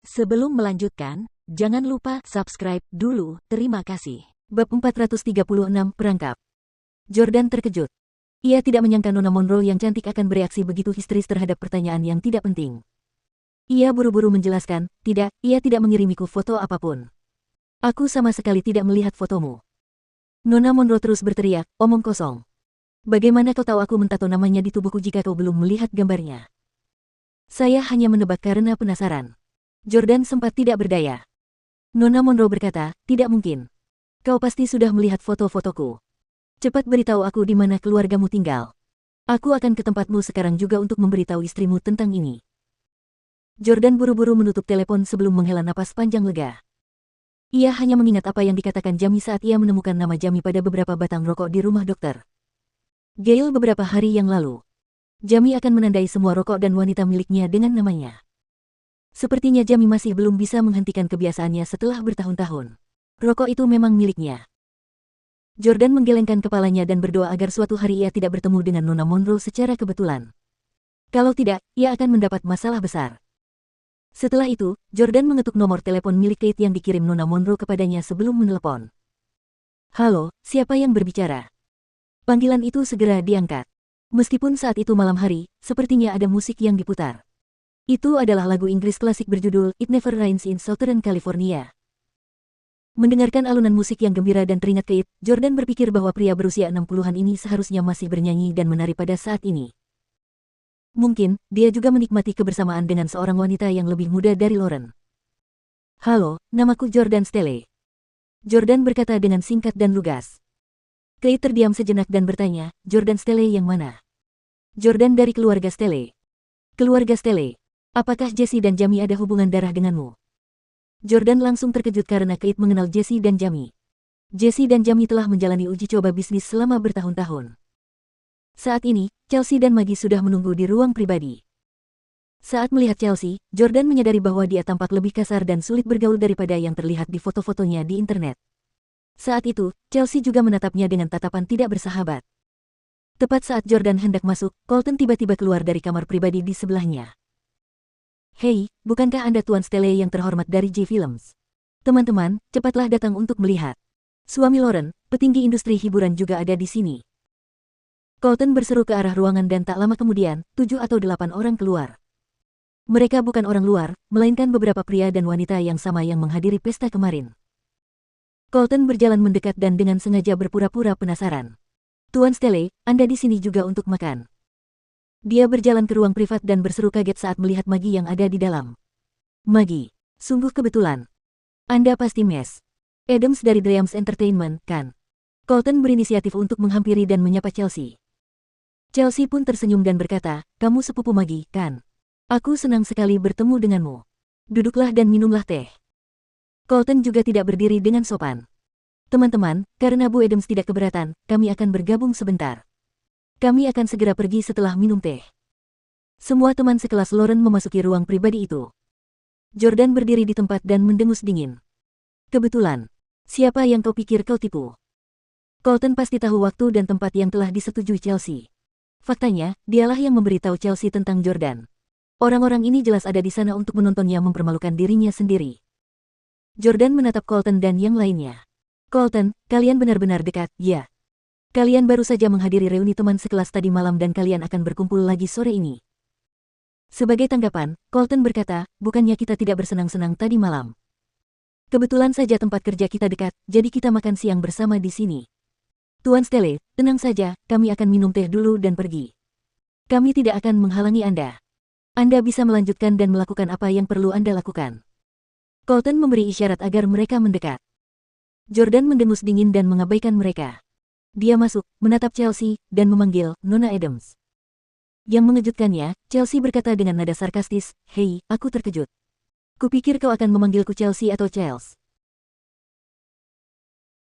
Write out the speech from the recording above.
Sebelum melanjutkan, jangan lupa subscribe dulu, terima kasih. Bab 436 Perangkap. Jordan terkejut. Ia tidak menyangka Nona Monroe yang cantik akan bereaksi begitu histeris terhadap pertanyaan yang tidak penting. Ia buru-buru menjelaskan, tidak, ia tidak mengirimiku foto apapun. Aku sama sekali tidak melihat fotomu. Nona Monroe terus berteriak, omong kosong. Bagaimana kau tahu aku mentato namanya di tubuhku jika kau belum melihat gambarnya? Saya hanya menebak karena penasaran. Jordan sempat tidak berdaya. Nona Monroe berkata, tidak mungkin. Kau pasti sudah melihat foto-fotoku. Cepat beritahu aku di mana keluargamu tinggal. Aku akan ke tempatmu sekarang juga untuk memberitahu istrimu tentang ini. Jordan buru-buru menutup telepon sebelum menghela napas panjang lega. Ia hanya mengingat apa yang dikatakan Jamie saat ia menemukan nama Jamie pada beberapa batang rokok di rumah dokter Gale beberapa hari yang lalu. Jamie akan menandai semua rokok dan wanita miliknya dengan namanya. Sepertinya Jamie masih belum bisa menghentikan kebiasaannya setelah bertahun-tahun. Rokok itu memang miliknya. Jordan menggelengkan kepalanya dan berdoa agar suatu hari ia tidak bertemu dengan Nona Monroe secara kebetulan. Kalau tidak, ia akan mendapat masalah besar. Setelah itu, Jordan mengetuk nomor telepon milik Kate yang dikirim Nona Monroe kepadanya sebelum menelepon. Halo, siapa yang berbicara? Panggilan itu segera diangkat. Meskipun saat itu malam hari, sepertinya ada musik yang diputar. Itu adalah lagu Inggris klasik berjudul It Never Rains in Southern California. Mendengarkan alunan musik yang gembira dan teringat Kate, Jordan berpikir bahwa pria berusia 60-an ini seharusnya masih bernyanyi dan menari pada saat ini. Mungkin, dia juga menikmati kebersamaan dengan seorang wanita yang lebih muda dari Lauren. Halo, namaku Jordan Stelle. Jordan berkata dengan singkat dan lugas. Kate terdiam sejenak dan bertanya, Jordan Stelle yang mana? Jordan dari keluarga Stelle. Keluarga Stelle. Apakah Jesse dan Jamie ada hubungan darah denganmu? Jordan langsung terkejut karena Kate mengenal Jesse dan Jamie. Jesse dan Jamie telah menjalani uji coba bisnis selama bertahun-tahun. Saat ini, Chelsea dan Maggie sudah menunggu di ruang pribadi. Saat melihat Chelsea, Jordan menyadari bahwa dia tampak lebih kasar dan sulit bergaul daripada yang terlihat di foto-fotonya di internet. Saat itu, Chelsea juga menatapnya dengan tatapan tidak bersahabat. Tepat saat Jordan hendak masuk, Colton tiba-tiba keluar dari kamar pribadi di sebelahnya. Hei, bukankah Anda Tuan Stelle yang terhormat dari J Films? Teman-teman, cepatlah datang untuk melihat. Suami Lauren, petinggi industri hiburan juga ada di sini. Colton berseru ke arah ruangan dan tak lama kemudian, 7 atau 8 orang keluar. Mereka bukan orang luar, melainkan beberapa pria dan wanita yang sama yang menghadiri pesta kemarin. Colton berjalan mendekat dan dengan sengaja berpura-pura penasaran. Tuan Stelle, Anda di sini juga untuk makan. Dia berjalan ke ruang privat dan berseru kaget saat melihat Maggie yang ada di dalam. Maggie, sungguh kebetulan. Anda pasti Mes Adams dari Dreams Entertainment, kan? Colton berinisiatif untuk menghampiri dan menyapa Chelsea. Chelsea pun tersenyum dan berkata, kamu sepupu Maggie, kan? Aku senang sekali bertemu denganmu. Duduklah dan minumlah teh. Colton juga tidak berdiri dengan sopan. Teman-teman, karena Bu Adams tidak keberatan, kami akan bergabung sebentar. Kami akan segera pergi setelah minum teh. Semua teman sekelas Lauren memasuki ruang pribadi itu. Jordan berdiri di tempat dan mendengus dingin. Kebetulan. Siapa yang kau pikir kau tipu? Colton pasti tahu waktu dan tempat yang telah disetujui Chelsea. Faktanya, dialah yang memberitahu Chelsea tentang Jordan. Orang-orang ini jelas ada di sana untuk menontonnya mempermalukan dirinya sendiri. Jordan menatap Colton dan yang lainnya. Colton, kalian benar-benar dekat, ya. Kalian baru saja menghadiri reuni teman sekelas tadi malam dan kalian akan berkumpul lagi sore ini. Sebagai tanggapan, Colton berkata, bukannya kita tidak bersenang-senang tadi malam. Kebetulan saja tempat kerja kita dekat, jadi kita makan siang bersama di sini. Tuan Stelle, tenang saja, kami akan minum teh dulu dan pergi. Kami tidak akan menghalangi Anda. Anda bisa melanjutkan dan melakukan apa yang perlu Anda lakukan. Colton memberi isyarat agar mereka mendekat. Jordan mendengus dingin dan mengabaikan mereka. Dia masuk, menatap Chelsea, dan memanggil Nona Adams. Yang mengejutkannya, Chelsea berkata dengan nada sarkastis, hei, aku terkejut. Kupikir kau akan memanggilku Chelsea atau Chels.